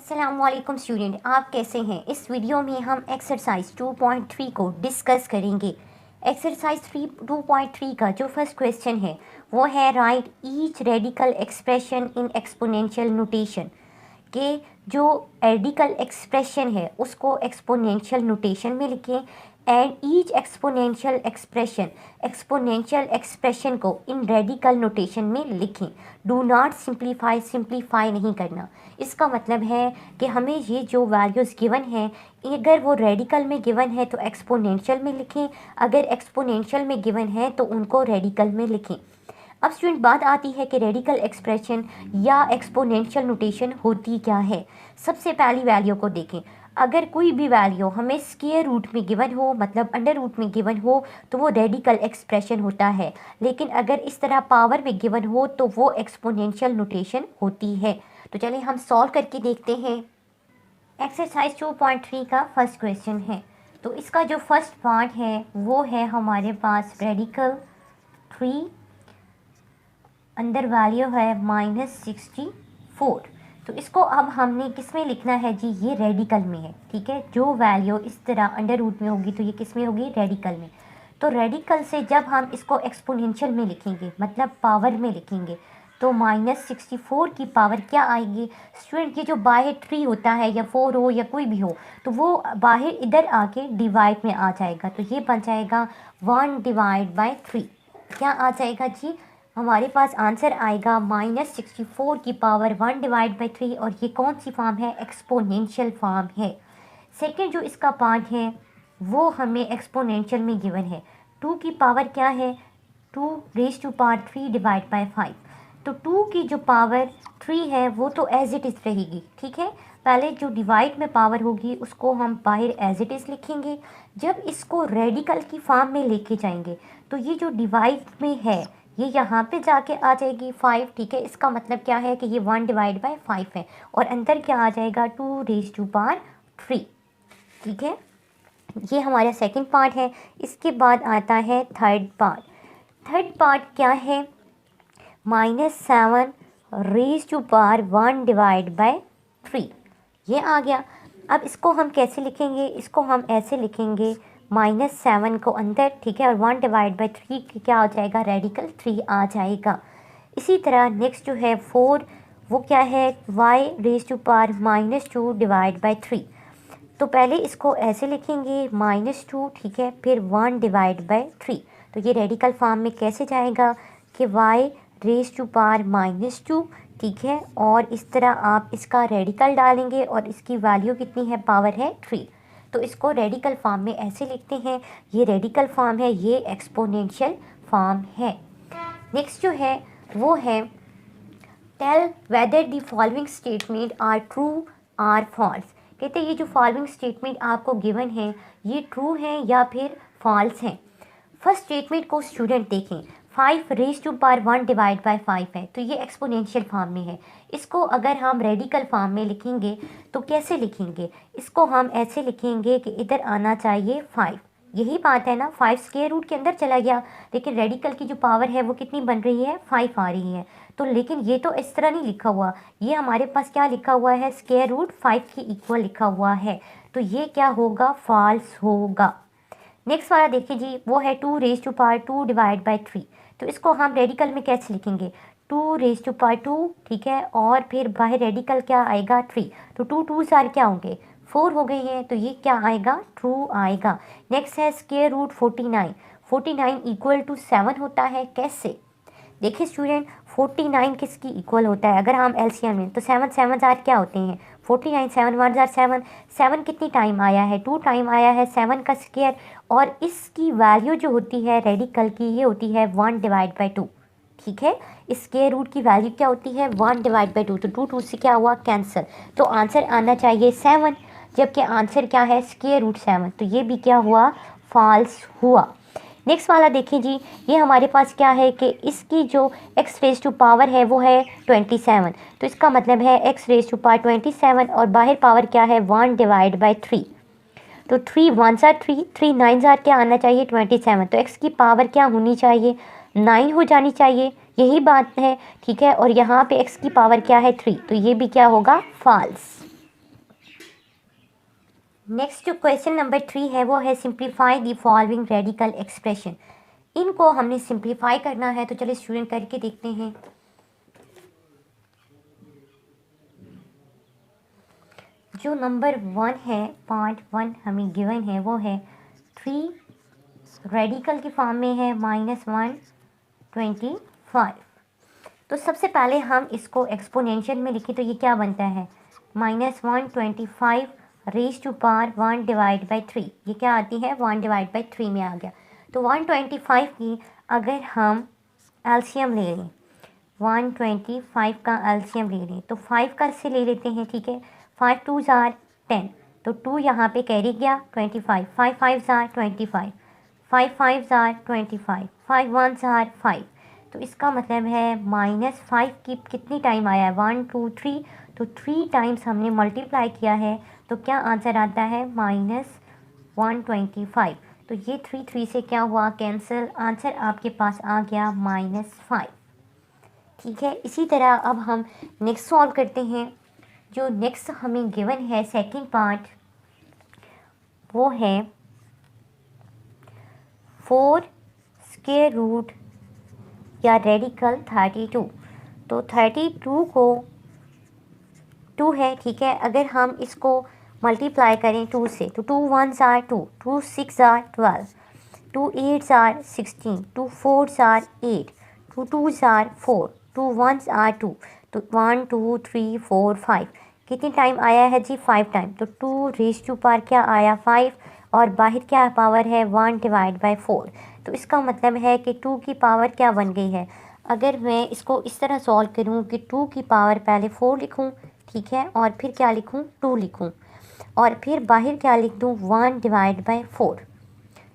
अस्सलामुअलैकुम स्टूडेंट, आप कैसे हैं। इस वीडियो में हम एक्सरसाइज 2.3 को डिस्कस करेंगे। एक्सरसाइज 2.3 का जो फर्स्ट क्वेश्चन है वो है right each radical expression in exponential notation. के जो रेडिकल एक्सप्रेशन है उसको एक्सपोनेंशियल नोटेशन में लिखें एंड ईच एक्सपोनेंशियल एक्सप्रेशन को इन रेडिकल नोटेशन में लिखें। डू नॉट सिंप्लीफाई नहीं करना। इसका मतलब है कि हमें ये जो वैल्यूज़ गिवन हैं अगर वो रेडिकल में गिवन है तो एक्सपोनेंशियल में लिखें, अगर एक्सपोनेंशियल में गिवन है तो उनको रेडिकल में लिखें। अब स्टूडेंट बात आती है कि रेडिकल एक्सप्रेशन या एक्सपोनेंशियल नोटेशन होती क्या है। सबसे पहली वैल्यू को देखें। अगर कोई भी वैल्यू हमें स्क्वायर रूट में गिवन हो, मतलब अंडर रूट में गिवन हो, तो वो रेडिकल एक्सप्रेशन होता है। लेकिन अगर इस तरह पावर में गिवन हो तो वो एक्सपोनेंशियल नोटेशन होती है। तो चलिए हम सॉल्व करके देखते हैं। एक्सरसाइज 2.3 का फर्स्ट क्वेश्चन है। तो इसका जो फर्स्ट पार्ट है वो है हमारे पास रेडिकल 3 अंदर वैल्यू है -64। तो इसको अब हमने किस में लिखना है जी, ये रेडिकल में है। ठीक है, जो वैल्यू इस तरह अंडर रूट में होगी तो ये किस में होगी, रेडिकल में। तो रेडिकल से जब हम इसको एक्सपोनेंशियल में लिखेंगे, मतलब पावर में लिखेंगे, तो -64 की पावर क्या आएगी स्टूडेंट, ये जो बाहर 3 होता है या 4 हो या कोई भी हो तो वो बाहर इधर आके डिवाइड में आ जाएगा। तो ये बन जाएगा 1/3। क्या आ जाएगा जी, हमारे पास आंसर आएगा -64 की पावर 1/3। और ये कौन सी फॉर्म है, एक्सपोनेंशियल फॉर्म है। सेकंड जो इसका पार्ट है वो हमें एक्सपोनेंशियल में गिवन है। 2 की पावर क्या है, 2⁵3/5। तो 2 की जो पावर 3 है वो तो एज इट इज़ रहेगी। ठीक है, पहले जो डिवाइड में पावर होगी उसको हम बाहर एज इट इज़ लिखेंगे। जब इसको रेडिकल की फॉर्म में लेके जाएंगे तो ये जो डिवाइड में है ये यहाँ पे जाके आ जाएगी 5। ठीक है, इसका मतलब क्या है कि ये 1/5 है और अंदर क्या आ जाएगा 2⁵3। ठीक है, ये हमारा सेकंड पार्ट है। इसके बाद आता है थर्ड पार्ट। थर्ड पार्ट क्या है, -7⁻1/3 ये आ गया। अब इसको हम कैसे लिखेंगे, इसको हम ऐसे लिखेंगे -7 को अंदर, ठीक है, और 1/3 क्या हो जाएगा, रेडिकल 3 आ जाएगा। इसी तरह नेक्स्ट जो है 4 वो क्या है, y⁻²/3। तो पहले इसको ऐसे लिखेंगे -2, ठीक है, फिर 1/3। तो ये रेडिकल फॉर्म में कैसे जाएगा कि y⁻², ठीक है, और इस तरह आप इसका रेडिकल डालेंगे और इसकी वैल्यू कितनी है, पावर है 3। तो इसको रेडिकल फॉर्म में ऐसे लिखते हैं। ये रेडिकल फॉर्म है, ये एक्सपोनेंशियल फॉर्म है। नेक्स्ट जो है वो है tell whether the following statement are true or false. कहते हैं ये जो फॉलोइंग स्टेटमेंट आपको गिवन है ये ट्रू है या फिर फॉल्स है। फर्स्ट स्टेटमेंट को स्टूडेंट देखें, 5⁻1/5 है तो ये एक्सपोनेंशियल फॉर्म में है। इसको अगर हम रेडिकल फॉर्म में लिखेंगे तो कैसे लिखेंगे, इसको हम ऐसे लिखेंगे कि इधर आना चाहिए 5। यही बात है ना, 5 स्क्वायर रूट के अंदर चला गया, लेकिन रेडिकल की जो पावर है वो कितनी बन रही है, 5 आ रही है। तो लेकिन ये तो इस तरह नहीं लिखा हुआ, ये हमारे पास क्या लिखा हुआ है, स्क्वायर रूट 5 के इक्वल लिखा हुआ है। तो ये क्या होगा, फॉल्स होगा। नेक्स्ट वाला देखिए जी, वो है 2⁵2/3। तो इसको हम रेडिकल में कैसे लिखेंगे, 2⁵2, ठीक है, और फिर बाहर रेडिकल क्या आएगा, 3। तो 2 2 क्या होंगे, 4 हो गई हैं, तो ये क्या आएगा, ट्रू आएगा। नेक्स्ट है स्क्वायर रूट 49 = 7 होता है। कैसे, देखिए स्टूडेंट, 49 किसकी इक्वल होता है, अगर हम एलसीएम में तो 7 7 क्या होते हैं, 49, 7 1 7। 7 कितनी टाइम आया है, 2 टाइम आया है 7 का स्क्वायर। और इसकी वैल्यू जो होती है रेडिकल की ये होती है 1/2। ठीक है, स्क्वायर रूट की वैल्यू क्या होती है, 1/2। तो 2 2 से क्या हुआ, कैंसिल। तो आंसर आना चाहिए 7, जबकि आंसर क्या है, स्क्वायर रूट 7। तो ये भी क्या हुआ, फॉल्स हुआ। नेक्स्ट वाला देखिए जी, ये हमारे पास क्या है कि इसकी जो x⁻² है वो है 27। तो इसका मतलब है x⁻27 और बाहर पावर क्या है, 1/3। तो 3 1 3, 3 9 क्या आना चाहिए, 27। तो x की पावर क्या होनी चाहिए, 9 हो जानी चाहिए। यही बात है, ठीक है, और यहाँ पे x की पावर क्या है, 3। तो ये भी क्या होगा, फॉल्स। नेक्स्ट जो क्वेश्चन नंबर 3 है वो है simplify the following radical expression. इनको हमने सिंप्लीफाई करना है, तो चलिए स्टूडेंट करके देखते हैं। जो नंबर 1 है, पार्ट 1 हमें गिवन है वो है 3 रेडिकल की फॉर्म में है -125। तो सबसे पहले हम इसको एक्सपोनेंशियल में लिखें तो ये क्या बनता है, -125 raise to power 1 divide by 3। ये क्या आती है, 1 डिवाइड बाई 3 में आ गया। तो 125 की अगर हम एलसीएम ले लें, 125 का एलसीएम ले लें तो 5 का से ले लेते हैं, ठीक है। 5 2 जार 10, तो 2 यहाँ पे कैरी गया 25, 5 5 जार 25, 5 5 जार 25, 5 1 जार 5। तो इसका मतलब है -5 की कितनी टाइम आया है, 1 2 3, तो 3 टाइम्स हमने मल्टीप्लाई किया है, तो क्या आंसर आता है -125। तो ये 3 3 से क्या हुआ, कैंसिल, आंसर आपके पास आ गया -5, ठीक है। इसी तरह अब हम नेक्स्ट सॉल्व करते हैं। जो नेक्स्ट हमें गिवन है सेकंड पार्ट, वो है 4 स्क्वायर रूट या रेडिकल 32। तो 32 को 2 है, ठीक है। अगर हम इसको मल्टीप्लाई करें 2 से, तो 2 1 are 2, 2 6 are 12, 2 8 are 16, 2 4 are 8, 2 2 are 4, 2 1 are 2, तो 1 2 3 4 5 कितनी टाइम आया है जी, 5 टाइम। तो 2 रेज टू पावर क्या आया 5, और बाहर क्या पावर है 1 डिवाइड बाई 4। तो इसका मतलब है कि 2 की पावर क्या बन गई है। अगर मैं इसको इस तरह सॉल्व करूँ कि 2 की पावर पहले 4 लिखूँ, ठीक है, और फिर क्या लिखूँ 2 लिखूँ, और फिर बाहर क्या लिख दूँ 1 डिवाइड बाई 4।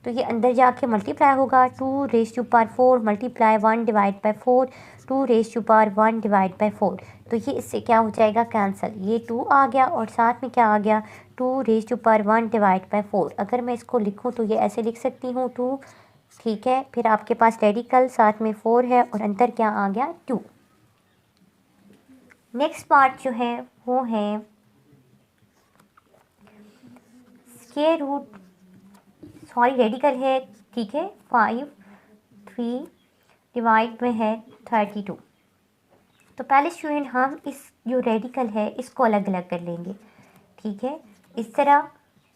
तो ये अंदर जाके मल्टीप्लाई होगा, 2 raise to power 4 multiply 1 divide by 4, 2 raise to power 1 divide by 4। तो ये इससे क्या हो जाएगा, कैंसिल, ये 2 आ गया और साथ में क्या आ गया 2 raise to power 1 divide by 4। अगर मैं इसको लिखूँ तो ये ऐसे लिख सकती हूँ 2, ठीक है। फिर आपके पास रेडिकल साथ में 4 है और अंदर क्या आ गया 2। नेक्स्ट पार्ट जो है वो है स्क्वायर रूट, सॉरी रेडिकल है, ठीक है, 5 3 डिवाइड में है 32। तो पहले स्टूडेंट हम इस जो रेडिकल है इसको अलग अलग कर लेंगे, ठीक है, इस तरह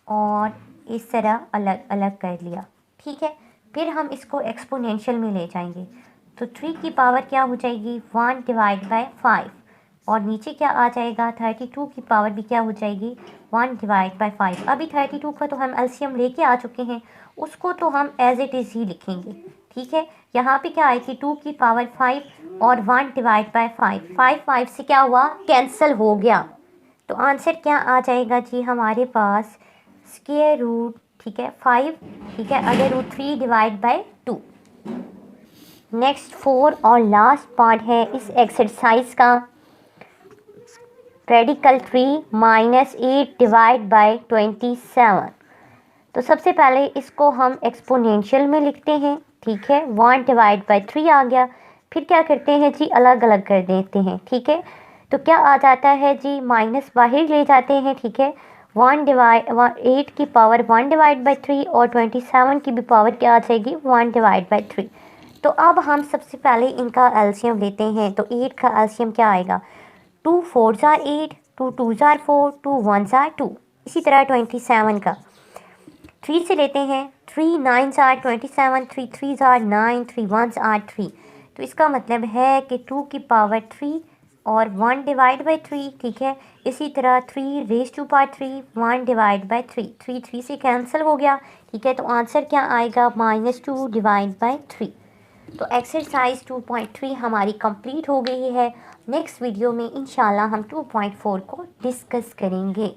और इस तरह अलग अलग कर लिया, ठीक है। फिर हम इसको एक्सपोनेंशियल में ले जाएंगे, तो 3 की पावर क्या हो जाएगी 1 डिवाइड बाय 5, और नीचे क्या आ जाएगा 32 की पावर भी क्या हो जाएगी 1 डिवाइड बाय 5। अभी 32 का तो हम एलसीएम लेके आ चुके हैं, उसको तो हम एज इट इज़ ही लिखेंगे, ठीक है। यहाँ पे क्या आएगी 2 की पावर 5 और 1 डिवाइड बाय 5, 5 से क्या हुआ कैंसिल हो गया। तो आंसर क्या आ जाएगा जी हमारे पास स्क्वायर रूट, ठीक है 5, ठीक है, अगर रूट 3 डिवाइड बाय 2। नेक्स्ट 4 और लास्ट पार्ट है इस एक्सरसाइज का, रेडिकल 3 -8 डिवाइड बाय 27। तो सबसे पहले इसको हम एक्सपोनेंशियल में लिखते हैं, ठीक है, 1 डिवाइड बाय 3 आ गया। फिर क्या करते हैं जी अलग अलग कर देते हैं, ठीक है। तो क्या आ जाता है जी माइनस बाहर ले जाते हैं, ठीक है, 8 की पावर 1 डिवाइड बाई 3 और 27 की भी पावर क्या आ जाएगी 1 डिवाइड बाई 3। तो अब हम सबसे पहले इनका एलसीएम लेते हैं, तो 8 का एलसीएम क्या आएगा 2 4 जार 8, 2 2 जार 4, 2 1 जार 2। इसी तरह 27 का 3 से लेते हैं, 3 9 जार 27, 3 3 जार 9, 3 1 जार 3। तो इसका मतलब है कि 2 की पावर 3 और 1 डिवाइड बाई 3, ठीक है। इसी तरह 3 raise to power 3, 1 divide by 3, 3 से कैंसिल हो गया, ठीक है। तो आंसर क्या आएगा -2 डिवाइड बाई 3। तो एक्सरसाइज 2.3 हमारी कंप्लीट हो गई है। नेक्स्ट वीडियो में इंशाल्लाह हम 2.4 को डिस्कस करेंगे।